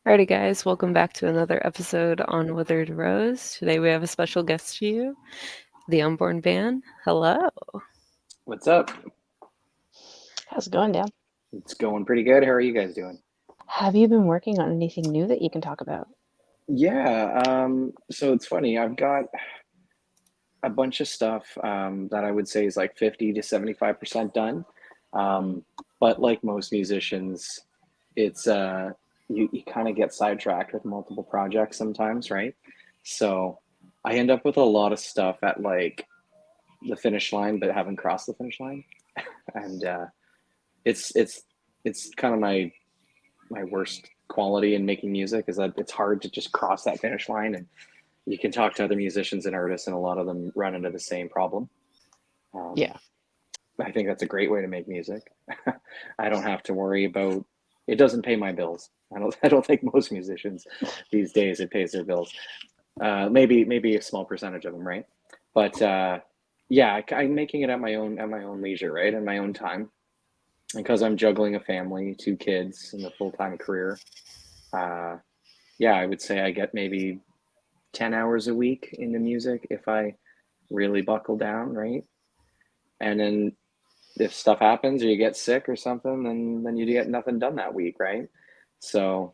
Alrighty, guys, welcome back to another episode on Withered Rose. Today we have a special guest to you, the Unborn Band. Hello. What's up? How's it going, Dan? It's going pretty good. How are you guys doing? Have you been working on anything new that you can talk about? Yeah, so it's funny. I've got a bunch of stuff that I would say is like 50 to 75% done. But like most musicians, it's you kind of get sidetracked with multiple projects sometimes, right? So I end up with a lot of stuff at like the finish line, but haven't crossed the finish line. And it's it's it's kind of my worst quality in making music is that it's hard to just cross that finish line, and you can talk to other musicians and artists and a lot of them run into the same problem. um, Yeah, I think that's a great way to make music. I don't have to worry about it. Doesn't pay my bills. I don't think most musicians these days it pays their bills. Maybe a small percentage of them, right? But yeah, I'm making it at my own leisure, right, in my own time, because I'm juggling a family, two kids, and a full time career. uh, yeah, I would say I get maybe 10 hours a week into music if I really buckle down, right? And then if stuff happens or you get sick or something, then you get nothing done that week, right? So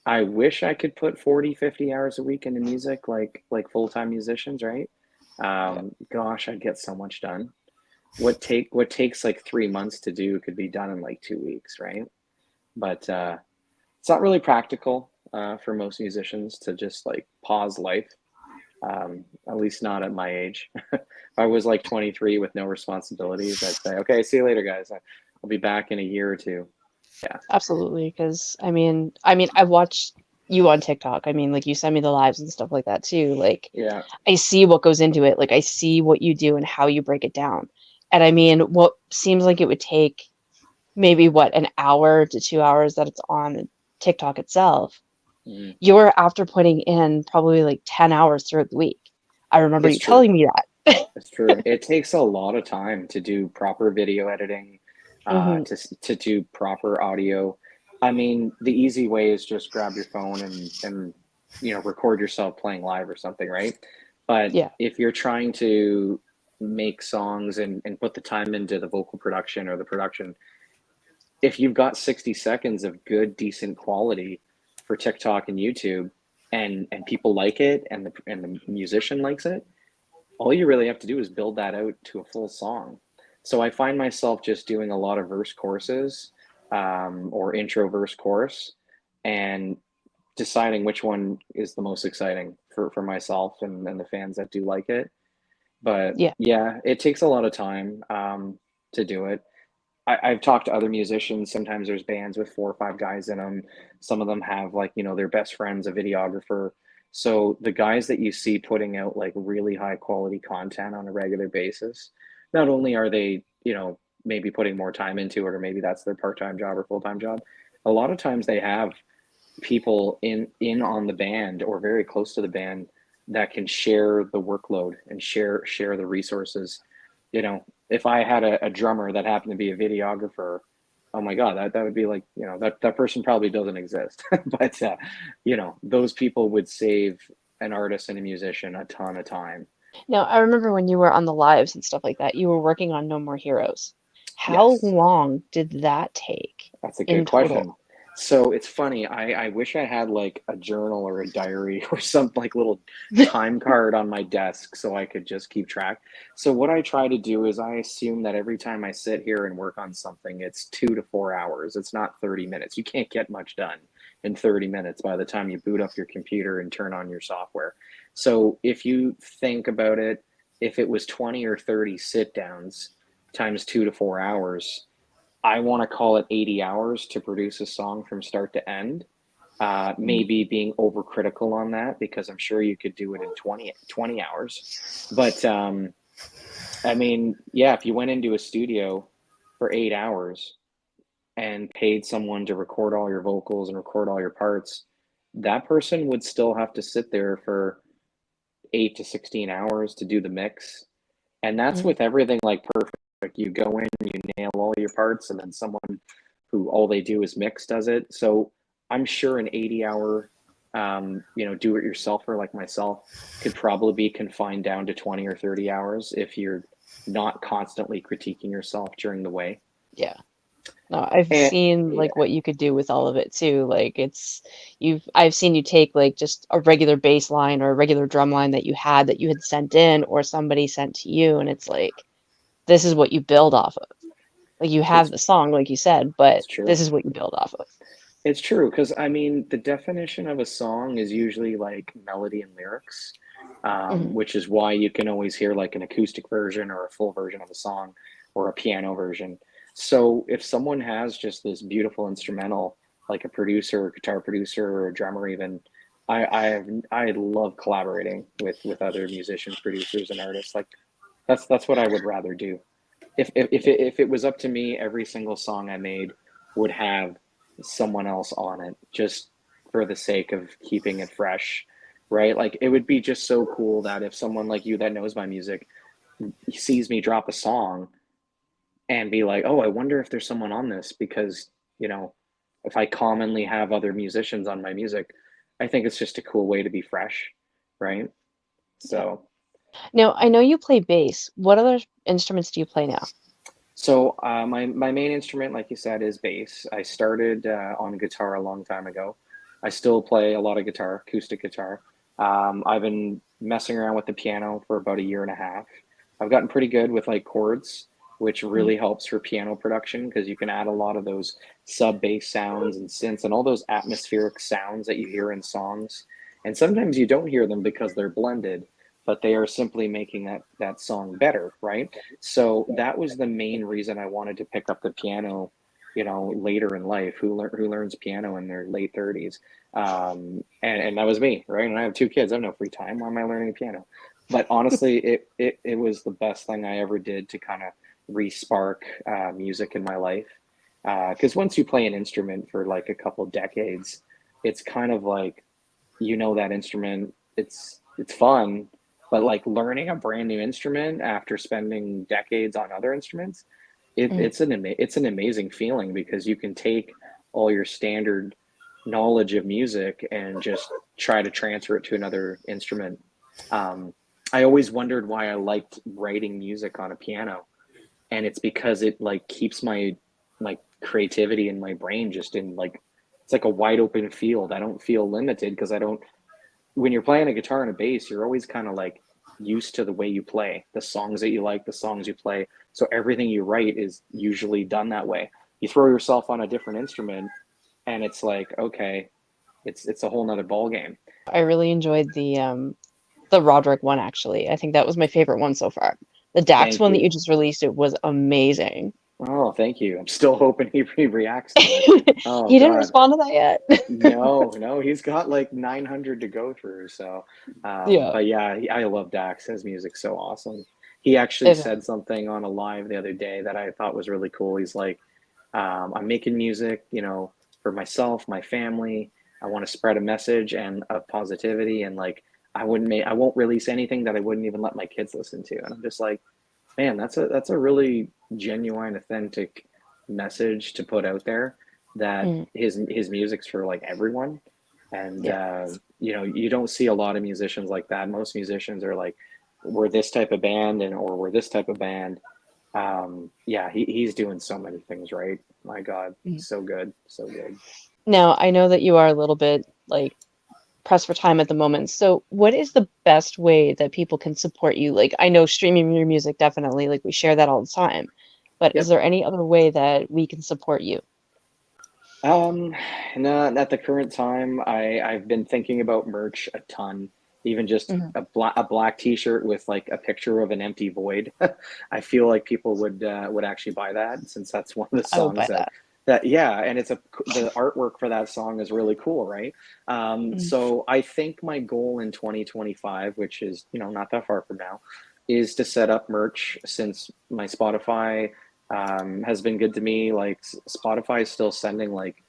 I wish I could put 40, 50 hours a week into music like full-time musicians, right? yeah, Gosh, I'd get so much done. What takes like 3 months to do could be done in like 2 weeks, right? But it's not really practical for most musicians to just like pause life, at least not at my age. If I was like 23 with no responsibilities, I'd say, okay, see you later, guys. I'll be back in a year or two. Yeah, absolutely. Because I mean, I watch you on TikTok. I mean, like you send me the lives and stuff like that too. Like yeah, I see what goes into it. Like I see what you do and how you break it down. And I mean, what seems like it would take maybe what an hour to 2 hours that it's on TikTok itself. mhm. You're after putting in probably like 10 hours throughout the week. I remember It's you true. telling me that. It's true. It takes a lot of time to do proper video editing, Hmm. to do proper audio. I mean, the easy way is just grab your phone and record yourself playing live or something, right? But Yeah. if you're trying to make songs and put the time into the vocal production or the production, if you've got 60 seconds of good, decent quality for TikTok and YouTube, and people like it, and the musician likes it, all you really have to do is build that out to a full song. So I find myself just doing a lot of verse courses, or intro verse course, and deciding which one is the most exciting for myself and the fans that do like it. But Yeah. yeah, it takes a lot of time to do it. I've talked to other musicians. Sometimes there's bands with 4 or 5 guys in them. Some of them have like, their best friend's a videographer. So the guys that you see putting out like really high quality content on a regular basis, not only are they, maybe putting more time into it, or maybe that's their part-time job or full-time job, a lot of times they have people in on the band or very close to the band that can share the workload and share the resources. If I had a drummer that happened to be a videographer, oh my god, that would be like, that person probably doesn't exist. But those people would save an artist and a musician a ton of time. Now, I remember when you were on the lives and stuff like that, you were working on No More Heroes. How Yes. long did that take That's a good in total? question. So it's funny. I wish I had like a journal or a diary or some like little time card on my desk so I could just keep track. So what I try to do is I assume that every time I sit here and work on something, it's 2 to 4 hours. It's not 30 minutes. You can't get much done in 30 minutes by the time you boot up your computer and turn on your software. So if you think about it, if it was 20 or 30 sit downs times 2 to 4 hours, I want to call it 80 hours to produce a song from start to end. Mm. Maybe being overcritical on that, because I'm sure you could do it in 20 hours. But I mean, yeah, if you went into a studio for 8 hours and paid someone to record all your vocals and record all your parts, that person would still have to sit there for 8 to 16 hours to do the mix. And that's Mm. with everything like perfect. You go in, you nail all your parts, and then someone who all they do is mix does it. So I'm sure an 80-hour, do-it-yourselfer like myself could probably be confined down to 20 or 30 hours if you're not constantly critiquing yourself during the way. Yeah. No, I've And seen yeah, like what you could do with all of it too. Like I've seen you take like just a regular bass line or a regular drum line that you had sent in or somebody sent to you, and it's like this is what you build off of. Like you have it's the song, like you said, but it's this true. is what you build off of. It's true because I mean the definition of a song is usually like melody and lyrics, Hmm. which is why you can always hear like an acoustic version or a full version of a song or a piano version. So if someone has just this beautiful instrumental, like a producer, guitar producer, or a drummer, even, I love collaborating with other musicians, producers, and artists. Like that's what I would rather do. If it was up to me, every single song I made would have someone else on it, just for the sake of keeping it fresh, right? Like it would be just so cool that if someone like you that knows my music sees me drop a song and be like, oh, I wonder if there's someone on this because, you know, if I commonly have other musicians on my music, I think it's just a cool way to be fresh, right? Yeah. So Now, I know you play bass. What other instruments do you play now? So my main instrument, like you said, is bass. I started on guitar a long time ago. I still play a lot of guitar, acoustic guitar. I've been messing around with the piano for about a year and a half. I've gotten pretty good with like chords, which Mhm. really helps for piano production because you can add a lot of those sub bass sounds and synths and all those atmospheric sounds that you hear in songs. And sometimes you don't hear them because they're blended, but they are simply making that song better, right? So that was the main reason I wanted to pick up the piano, later in life. Who learns piano in their late 30s? And that was me, right? And I have two kids. I have no free time. Why am I learning piano? But honestly, it was the best thing I ever did to kind of re-spark music in my life. Because once you play an instrument for like a couple decades, it's kind of like that instrument. It's fun, but like learning a brand new instrument after spending decades on other instruments, Mhm. it's an amazing feeling because you can take all your standard knowledge of music and just try to transfer it to another instrument. um, I always wondered why I liked writing music on a piano, and it's because it like keeps my creativity in my brain just in like it's like a wide open field. I don't feel limited because I don't when you're playing a guitar and a bass, you're always kind of like used to the way you play, the songs that you like, the songs you play. So everything you write is usually done that way. You throw yourself on a different instrument, and it's like, okay, it's a whole nother ball game. I really enjoyed the Roderick one actually. I think that was my favorite one so far. The Dax Thank one that you you. just released, it was amazing. Oh, thank you. I'm still hoping he reacts to it. Oh He didn't God. respond to that yet. No, no, he's got like 900 to go through. So, Yeah. but yeah, I love Dax. His music's so awesome. He actually It said is. something on a live the other day that I thought was really cool. He's like, I'm making music, for myself, my family. I want to spread a message and of positivity, and like, I won't release anything that I wouldn't even let my kids listen to. And I'm just like, man, that's a really genuine, authentic message to put out there that Mm, his music's for like everyone. And yeah. you don't see a lot of musicians like that. Most musicians are like, we're this type of band and or we're this type of band. Yeah, he's doing so many things right. My God, Mm. so good, so good. Now, I know that you are a little bit like pressed for time at the moment. So, what is the best way that people can support you? Like, I know streaming your music definitely, like we share that all the time. But is Yep. there any other way that we can support you? Um, Not at the current time. I've been thinking about merch a ton. Even just Hmm. a black T-shirt with like a picture of an empty void. I feel like people would actually buy that since that's one of the I would songs buy that that. that yeah, and the artwork for that song is really cool, right? Mm. So I think my goal in 2025, which is not that far from now, is to set up merch since my Spotify has been good to me. Like Spotify is still sending like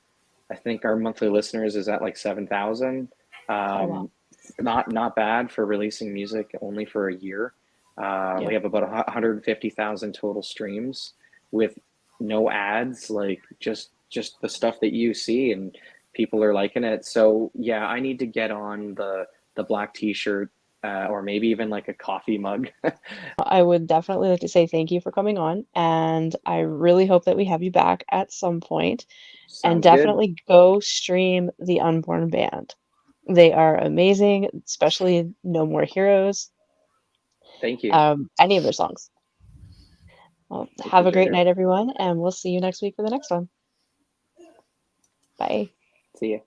I think our monthly listeners is at like 7,000. Oh wow. Um, not bad for releasing music only for a year. Yeah. We have about 150,000 total streams with no ads, like just the stuff that you see, and people are liking it. So yeah, I need to get on the black t-shirt, or maybe even like a coffee mug. I would definitely like to say thank you for coming on, and I really hope that we have you back at some point. And Sounds good. definitely go stream the Unborn Band. They are amazing, especially No More Heroes, Thank you. any of their songs. Well, Thank have you, a great Jared. night, everyone, and we'll see you next week for the next one. Bye. See ya.